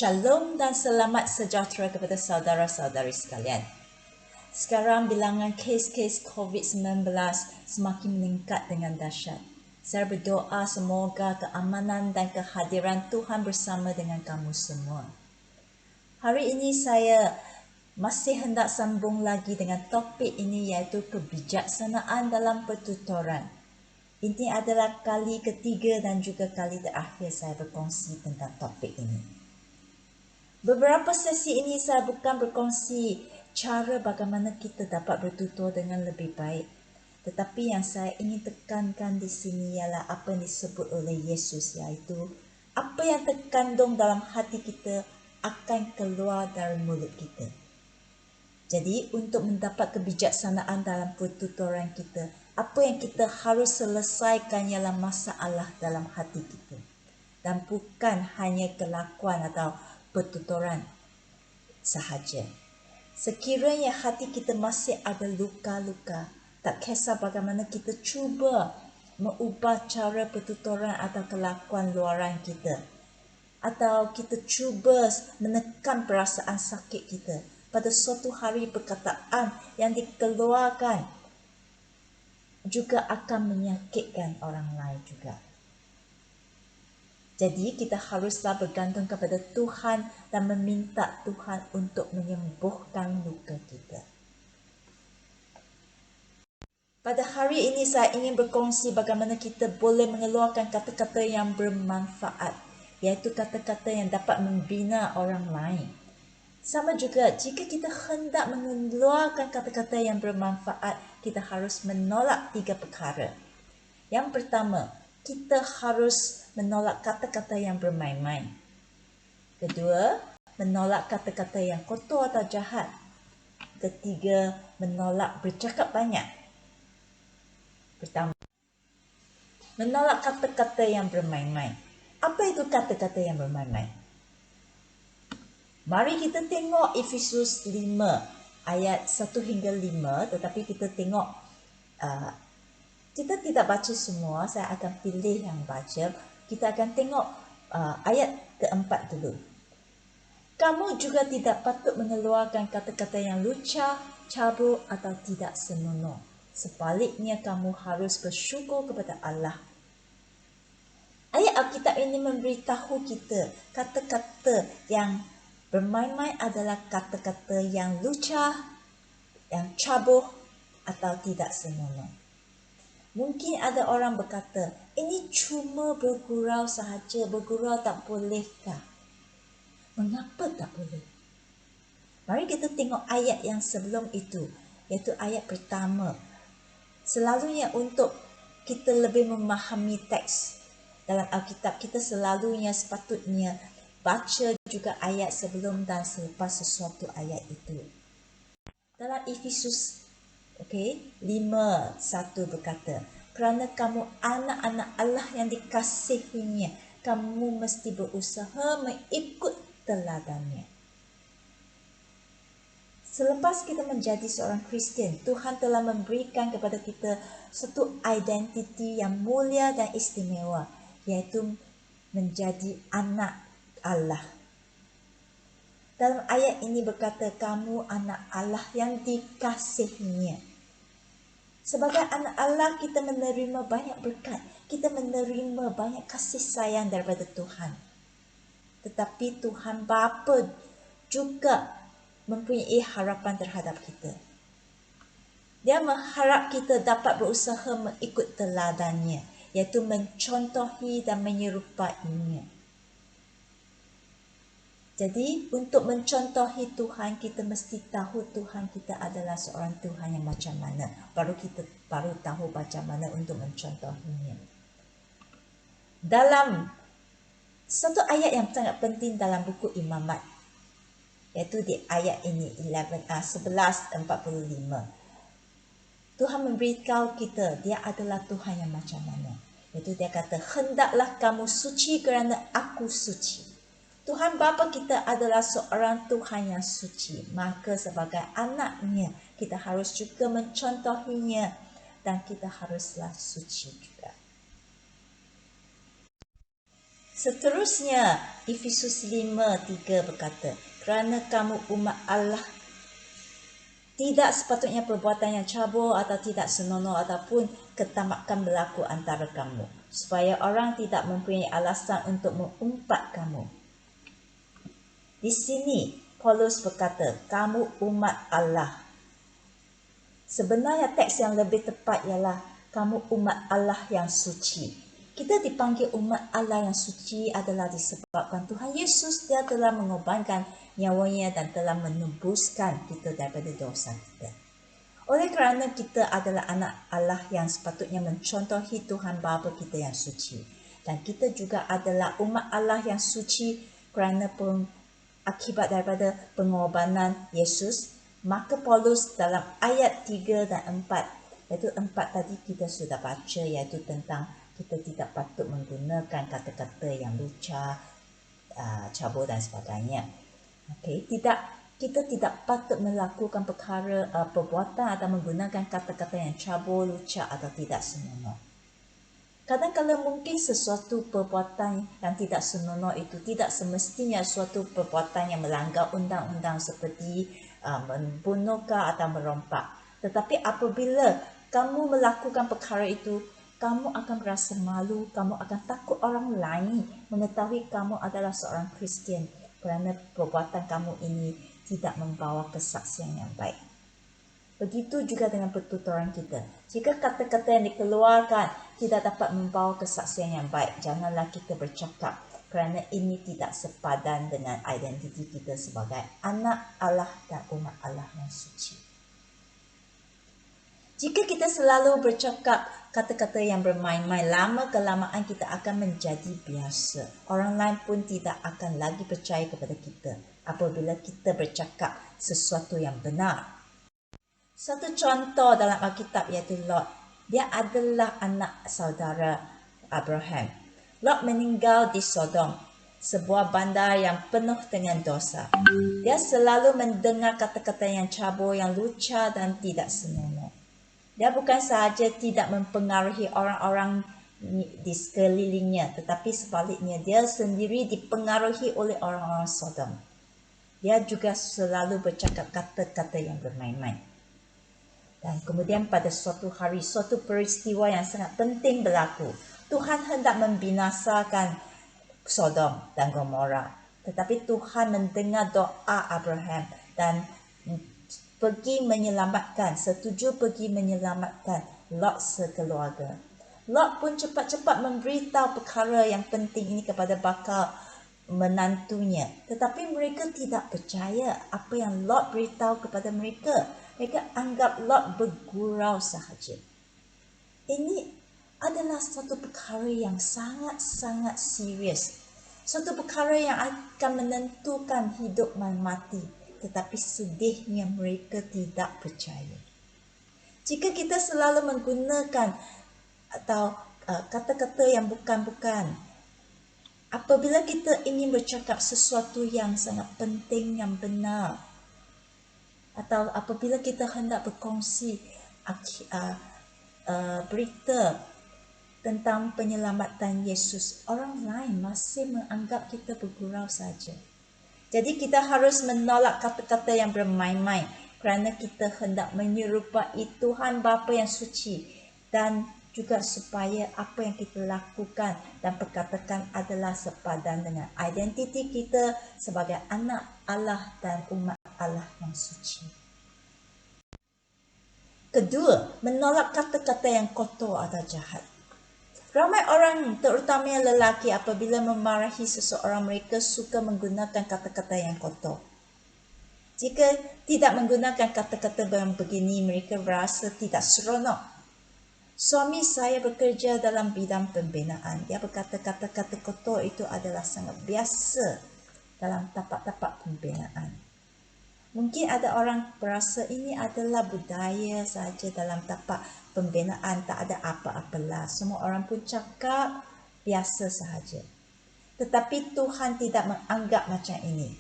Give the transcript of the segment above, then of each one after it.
Shalom dan selamat sejahtera kepada saudara-saudari sekalian. Sekarang bilangan kes-kes COVID-19 semakin meningkat dengan dahsyat. Saya berdoa semoga keamanan dan kehadiran Tuhan bersama dengan kamu semua. Hari ini saya masih hendak sambung lagi dengan topik ini, iaitu kebijaksanaan dalam pertuturan. Ini adalah kali ketiga dan juga kali terakhir saya berkongsi tentang topik ini. Beberapa sesi ini saya bukan berkongsi cara bagaimana kita dapat bertutur dengan lebih baik. Tetapi yang saya ingin tekankan di sini ialah apa yang disebut oleh Yesus, iaitu apa yang terkandung dalam hati kita akan keluar dari mulut kita. Jadi untuk mendapat kebijaksanaan dalam pertuturan kita, apa yang kita harus selesaikan ialah masalah dalam hati kita. Dan bukan hanya kelakuan atau pertuturan sahaja. Sekiranya hati kita masih ada luka-luka, tak kisah bagaimana kita cuba mengubah cara pertuturan atau kelakuan luaran kita, atau kita cuba menekan perasaan sakit kita, pada suatu hari perkataan yang dikeluarkan juga akan menyakitkan orang lain juga. Jadi kita haruslah bergantung kepada Tuhan dan meminta Tuhan untuk menyembuhkan luka kita. Pada hari ini saya ingin berkongsi bagaimana kita boleh mengeluarkan kata-kata yang bermanfaat, iaitu kata-kata yang dapat membina orang lain. Sama juga jika kita hendak mengeluarkan kata-kata yang bermanfaat, kita harus menolak 3 perkara. Yang pertama, kita harus menolak kata-kata yang bermain-main. Kedua, menolak kata-kata yang kotor atau jahat. Ketiga, menolak bercakap banyak. Pertama, menolak kata-kata yang bermain-main. Apa itu kata-kata yang bermain-main? Mari kita tengok Efesus 5 ayat 1 hingga 5, tetapi kita tengok kita tidak baca semua, saya akan pilih yang baca. Kita akan tengok ayat keempat dulu. Kamu juga tidak patut mengeluarkan kata-kata yang lucah, cabul atau tidak senonoh. Sebaliknya kamu harus bersyukur kepada Allah. Ayat Alkitab ini memberitahu kita kata-kata yang bermain-main adalah kata-kata yang lucah, yang cabul atau tidak senonoh. Mungkin ada orang berkata, ini cuma bergurau sahaja, bergurau tak bolehkah? Mengapa tak boleh? Mari kita tengok ayat yang sebelum itu, iaitu ayat pertama. Selalunya untuk kita lebih memahami teks dalam Alkitab, kita selalunya sepatutnya baca juga ayat sebelum dan selepas sesuatu ayat itu. Dalam Efesus 5:1 berkata, kerana kamu anak-anak Allah yang dikasihinya, kamu mesti berusaha mengikut teladannya. Selepas kita menjadi seorang Kristian, Tuhan telah memberikan kepada kita satu identiti yang mulia dan istimewa, iaitu menjadi anak Allah. Dalam ayat ini berkata, kamu anak Allah yang dikasihinya. Sebagai anak Allah, kita menerima banyak berkat. Kita menerima banyak kasih sayang daripada Tuhan. Tetapi Tuhan Bapa juga mempunyai harapan terhadap kita. Dia mengharap kita dapat berusaha mengikut teladannya, iaitu mencontohi dan menyerupainya. Jadi untuk mencontohi Tuhan, kita mesti tahu Tuhan kita adalah seorang Tuhan yang macam mana. Kita baru tahu macam mana untuk mencontohinya. Dalam satu ayat yang sangat penting dalam buku Imamat, iaitu di ayat ini 11:45. Tuhan memberitahu kita dia adalah Tuhan yang macam mana. Iaitu dia kata, hendaklah kamu suci kerana aku suci. Tuhan Bapa kita adalah seorang Tuhan yang suci. Maka sebagai anaknya, kita harus juga mencontohinya dan kita haruslah suci juga. Seterusnya, Efesus 5:3 berkata, kerana kamu umat Allah, tidak sepatutnya perbuatan yang cabul atau tidak senonoh ataupun ketamakan berlaku antara kamu, supaya orang tidak mempunyai alasan untuk mengumpat kamu. Di sini, Paulus berkata, kamu umat Allah. Sebenarnya teks yang lebih tepat ialah, kamu umat Allah yang suci. Kita dipanggil umat Allah yang suci adalah disebabkan Tuhan Yesus, dia telah mengorbankan nyawanya dan telah menebuskan kita daripada dosa kita. Oleh kerana kita adalah anak Allah yang sepatutnya mencontohi Tuhan Bapa kita yang suci. Dan kita juga adalah umat Allah yang suci kerana akibat daripada pengorbanan Yesus. Maka Paulus dalam ayat 3 dan 4, iaitu 4 tadi kita sudah baca, iaitu tentang kita tidak patut menggunakan kata-kata yang lucah, cabul dan sebagainya. Kita tidak patut melakukan perbuatan atau menggunakan kata-kata yang cabul, lucah atau tidak senonoh. Kadang-kadang mungkin sesuatu perbuatan yang tidak senonoh itu tidak semestinya suatu perbuatan yang melanggar undang-undang seperti membunuhkah atau merompak. Tetapi apabila kamu melakukan perkara itu, kamu akan merasa malu, kamu akan takut orang lain mengetahui kamu adalah seorang Kristian kerana perbuatan kamu ini tidak membawa kesaksian yang baik. Begitu juga dengan pertuturan kita. Jika kata-kata yang dikeluarkan tidak dapat membawa kesaksian yang baik, janganlah kita bercakap kerana ini tidak sepadan dengan identiti kita sebagai anak Allah dan umat Allah yang suci. Jika kita selalu bercakap kata-kata yang bermain-main, lama-kelamaan kita akan menjadi biasa. Orang lain pun tidak akan lagi percaya kepada kita apabila kita bercakap sesuatu yang benar. Satu contoh dalam Alkitab iaitu Lot. Dia adalah anak saudara Abraham. Lot meninggal di Sodom, sebuah bandar yang penuh dengan dosa. Dia selalu mendengar kata-kata yang cabul, yang lucah dan tidak senonoh. Dia bukan sahaja tidak mempengaruhi orang-orang di sekelilingnya, tetapi sebaliknya dia sendiri dipengaruhi oleh orang-orang Sodom. Dia juga selalu bercakap kata-kata yang bermain-main. Dan kemudian pada suatu hari, suatu peristiwa yang sangat penting berlaku. Tuhan hendak membinasakan Sodom dan Gomora. Tetapi Tuhan mendengar doa Abraham dan setuju pergi menyelamatkan Lot sekeluarga. Lot pun cepat-cepat memberitahu perkara yang penting ini kepada bakal menantunya. Tetapi mereka tidak percaya apa yang Lot beritahu kepada mereka. Mereka anggap Lot bergurau sahaja. Ini adalah satu perkara yang sangat-sangat serius. Satu perkara yang akan menentukan hidup dan mati. Tetapi sedihnya mereka tidak percaya. Jika kita selalu menggunakan atau kata-kata yang bukan-bukan, apabila kita ingin bercakap sesuatu yang sangat penting, yang benar, atau apabila kita hendak berkongsi berita tentang penyelamatan Yesus, orang lain masih menganggap kita bergurau saja. Jadi kita harus menolak kata-kata yang bermain-main kerana kita hendak menyerupai Tuhan Bapa yang suci, dan juga supaya apa yang kita lakukan dan perkatakan adalah sepadan dengan identiti kita sebagai anak Allah dan umat Allah yang suci. Kedua, menolak kata-kata yang kotor atau jahat. Ramai orang, terutamanya lelaki, apabila memarahi seseorang, mereka suka menggunakan kata-kata yang kotor. Jika tidak menggunakan kata-kata yang begini, mereka berasa tidak seronok. Suami saya bekerja dalam bidang pembinaan. Dia berkata kata-kata kotor itu adalah sangat biasa dalam tapak-tapak pembinaan. Mungkin ada orang berasa ini adalah budaya saja dalam tapak pembinaan, tak ada apa-apalah. Semua orang pun cakap biasa sahaja. Tetapi Tuhan tidak menganggap macam ini.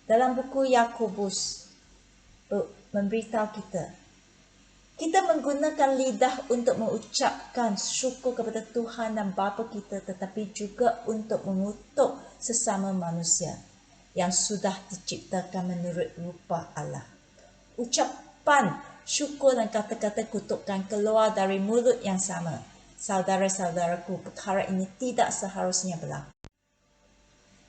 Dalam buku Yakobus memberitahu kita, Kita menggunakan lidah untuk mengucapkan syukur kepada Tuhan dan Bapa kita, tetapi juga untuk mengutuk sesama manusia yang sudah diciptakan menurut rupa Allah. Ucapan syukur dan kata-kata kutukan keluar dari mulut yang sama. Saudara-saudaraku, perkara ini tidak seharusnya berlaku.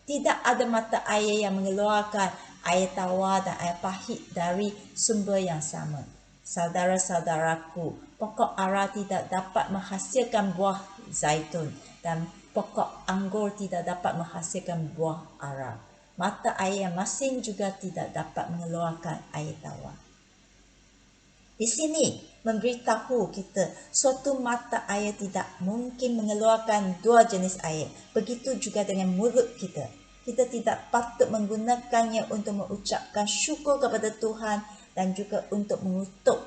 Tidak ada mata air yang mengeluarkan air tawar dan air pahit dari sumber yang sama. Saudara-saudaraku, pokok ara tidak dapat menghasilkan buah zaitun dan pokok anggur tidak dapat menghasilkan buah ara. Mata air yang masin juga tidak dapat mengeluarkan air tawar. Di sini memberitahu kita suatu mata air tidak mungkin mengeluarkan dua jenis air. Begitu juga dengan mulut kita. Kita tidak patut menggunakannya untuk mengucapkan syukur kepada Tuhan dan juga untuk mengutuk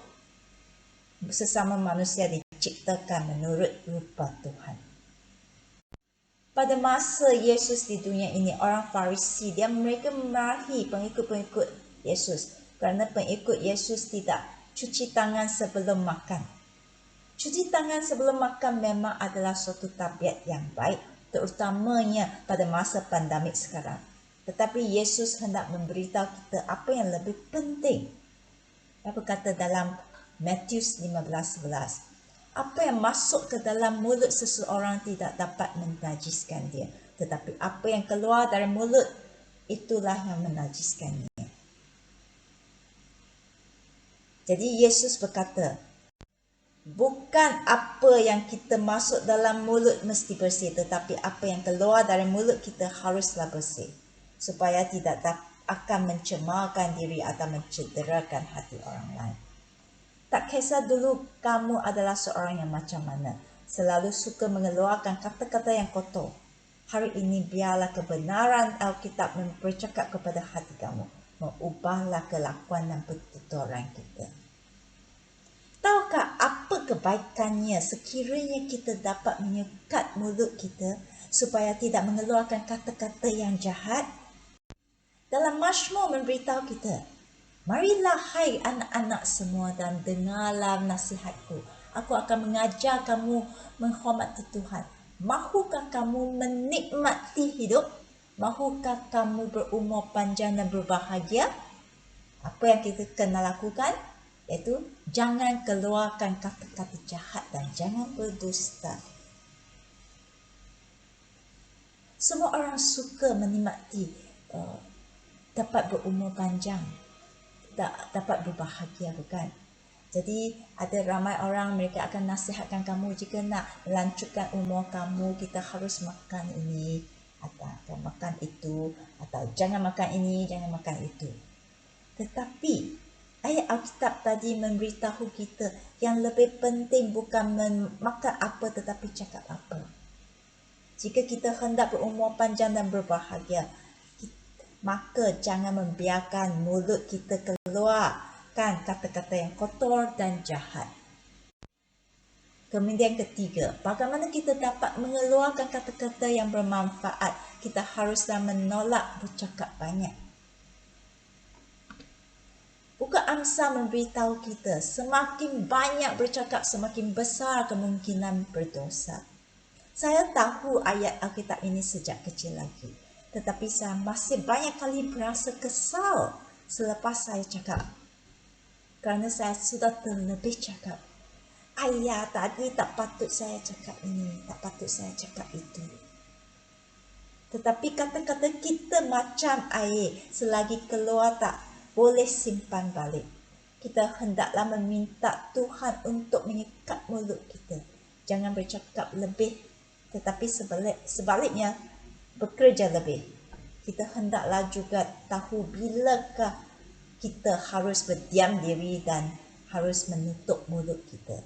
sesama manusia diciptakan menurut rupa Tuhan. Pada masa Yesus di dunia ini, orang Farisi mereka memarahi pengikut-pengikut Yesus kerana pengikut Yesus tidak cuci tangan sebelum makan. Cuci tangan sebelum makan memang adalah suatu tabiat yang baik, terutamanya pada masa pandemik sekarang. Tetapi Yesus hendak memberitahu kita apa yang lebih penting. Apa kata dalam Matius 15:11, apa yang masuk ke dalam mulut seseorang tidak dapat menajiskan dia, tetapi apa yang keluar dari mulut itulah yang menajiskannya. Jadi Yesus berkata, bukan apa yang kita masuk dalam mulut mesti bersih, tetapi apa yang keluar dari mulut kita haruslah bersih, supaya tidak akan mencemarkan diri atau mencederakan hati orang lain. Tak kisah dulu kamu adalah seorang yang macam mana, selalu suka mengeluarkan kata-kata yang kotor. Hari ini biarlah kebenaran Alkitab bercakap kepada hati kamu, mengubahlah kelakuan dan pertuturan kita. Tahukah apa kebaikannya sekiranya kita dapat menyekat mulut kita supaya tidak mengeluarkan kata-kata yang jahat? Dalam Mazmur memberitahu kita, marilah hai anak-anak semua dan dengarlah nasihatku. Aku akan mengajar kamu menghormati Tuhan. Mahukah kamu menikmati hidup? Mahukah kamu berumur panjang dan berbahagia? Apa yang kita kena lakukan? Iaitu jangan keluarkan kata-kata jahat dan jangan berdusta. Semua orang suka menikmati dapat berumur panjang, dapat berbahagia, bukan? Jadi ada ramai orang mereka akan nasihatkan kamu, jika nak melanjutkan umur kamu, kita harus makan ini atau makan itu, atau jangan makan ini, jangan makan itu. Tetapi ayat Alkitab tadi memberitahu kita yang lebih penting bukan makan apa tetapi cakap apa. Jika kita hendak berumur panjang dan berbahagia, maka jangan membiarkan mulut kita keluarkan kata-kata yang kotor dan jahat. Kemudian ketiga, bagaimana kita dapat mengeluarkan kata-kata yang bermanfaat? Kita haruslah menolak bercakap banyak. Buku Amsal memberitahu kita, semakin banyak bercakap, semakin besar kemungkinan berdosa. Saya tahu ayat Alkitab ini sejak kecil lagi, tetapi saya masih banyak kali berasa kesal selepas saya cakap. Kerana saya sudah terlebih cakap. Ayah, tadi tak patut saya cakap ini, tak patut saya cakap itu. Tetapi kata-kata kita macam air, selagi keluar tak boleh simpan balik. Kita hendaklah meminta Tuhan untuk mengikat mulut kita. Jangan bercakap lebih, tetapi sebaliknya bekerja lebih. Kita hendaklah juga tahu bilakah kita harus berdiam diri dan harus menutup mulut kita.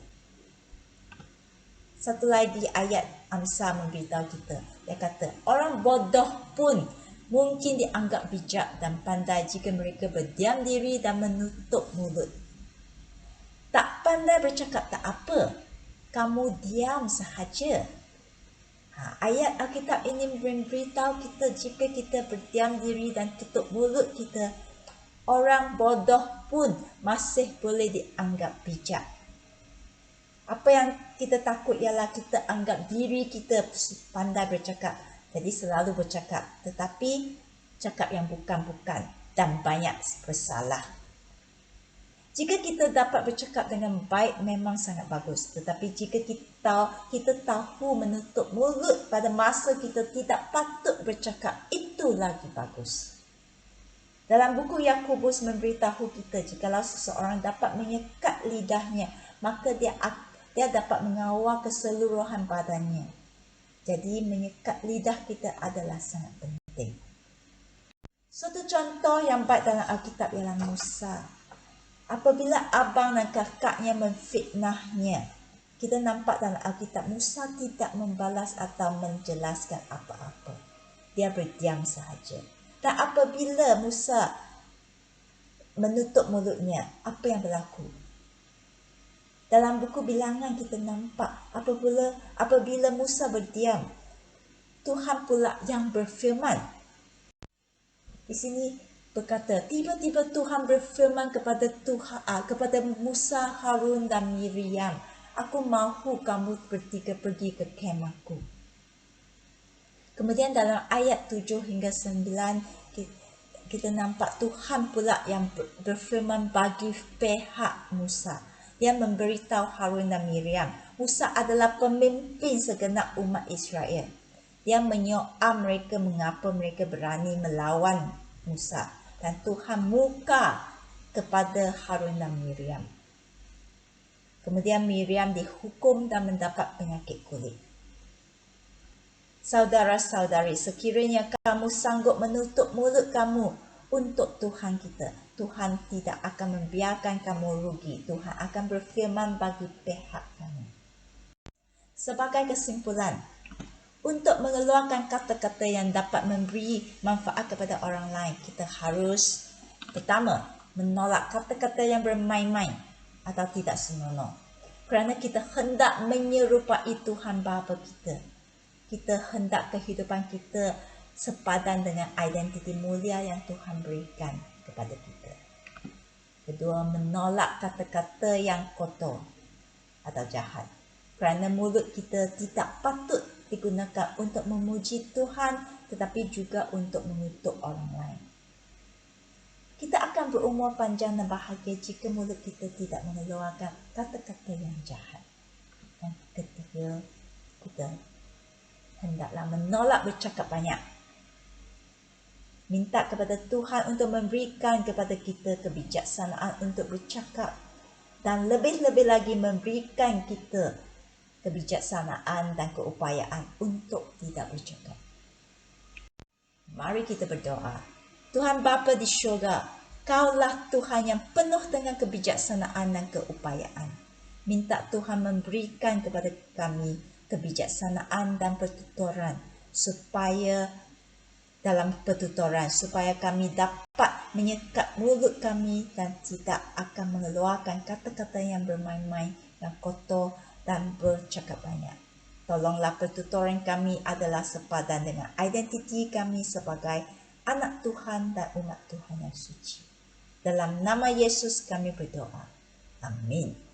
Satu lagi ayat Amsal memberitahu kita. Dia kata, orang bodoh pun mungkin dianggap bijak dan pandai jika mereka berdiam diri dan menutup mulut. Tak pandai bercakap tak apa, kamu diam sahaja. Ayat Alkitab ini memberitahu kita jika kita berdiam diri dan tutup mulut kita, orang bodoh pun masih boleh dianggap bijak. Apa yang kita takut ialah kita anggap diri kita pandai bercakap. Jadi selalu bercakap. Tetapi cakap yang bukan-bukan dan banyak bersalah. Jika kita dapat bercakap dengan baik memang sangat bagus. Tetapi jika kita tahu menutup mulut pada masa kita tidak patut bercakap, itu lagi bagus. Dalam buku Yakobus memberitahu kita jikalau seseorang dapat menyekat lidahnya, maka dia dapat mengawal keseluruhan badannya. Jadi menyekat lidah kita adalah sangat penting. Satu contoh yang baik dalam Alkitab ialah Musa. Apabila abang dan kakaknya memfitnahnya, kita nampak dalam Alkitab Musa tidak membalas atau menjelaskan apa-apa. Dia berdiam sahaja. Dan apabila Musa menutup mulutnya, apa yang berlaku? Dalam buku Bilangan kita nampak apabila Musa berdiam, Tuhan pula yang berfirman. Di sini berkata, tiba-tiba Tuhan berfirman kepada Musa, Harun dan Miriam, aku mahu kamu bertiga pergi ke kemahku. Kemudian dalam ayat 7 hingga 9 kita nampak Tuhan pula yang berfirman bagi pihak Musa. Dia memberitahu Harun dan Miriam, Musa adalah pemimpin segenap umat Israel. Dia menyoal mereka mengapa mereka berani melawan Musa. Dan Tuhan muka kepada Harun dan Miriam. Kemudian Miriam dihukum dan mendapat penyakit kulit. Saudara-saudari, sekiranya kamu sanggup menutup mulut kamu untuk Tuhan kita, Tuhan tidak akan membiarkan kamu rugi. Tuhan akan berfirman bagi pihak kamu. Sebagai kesimpulan, untuk mengeluarkan kata-kata yang dapat memberi manfaat kepada orang lain, kita harus pertama, menolak kata-kata yang bermain-main atau tidak senonoh. Kerana kita hendak menyerupai Tuhan Bapa kita. Kita hendak kehidupan kita sepadan dengan identiti mulia yang Tuhan berikan kepada kita. Kedua, menolak kata-kata yang kotor atau jahat. Kerana mulut kita tidak patut digunakan untuk memuji Tuhan tetapi juga untuk mengutuk orang lain. Kita akan berumur panjang dan bahagia jika mulut kita tidak mengeluarkan kata-kata yang jahat. Dan ketiga, kita hendaklah menolak bercakap banyak. Minta kepada Tuhan untuk memberikan kepada kita kebijaksanaan untuk bercakap dan lebih-lebih lagi memberikan kita kebijaksanaan dan keupayaan untuk tidak bercakap. Mari kita berdoa. Tuhan Bapa di syurga, Kaulah Tuhan yang penuh dengan kebijaksanaan dan keupayaan. Minta Tuhan memberikan kepada kami kebijaksanaan dan pertuturan supaya kami dapat menyekat mulut kami dan tidak akan mengeluarkan kata-kata yang bermain-main, yang kotor dan bercakap banyak. Tolonglah pertuturan kami adalah sepadan dengan identiti kami sebagai anak Tuhan dan umat Tuhan yang suci. Dalam nama Yesus kami berdoa. Amin.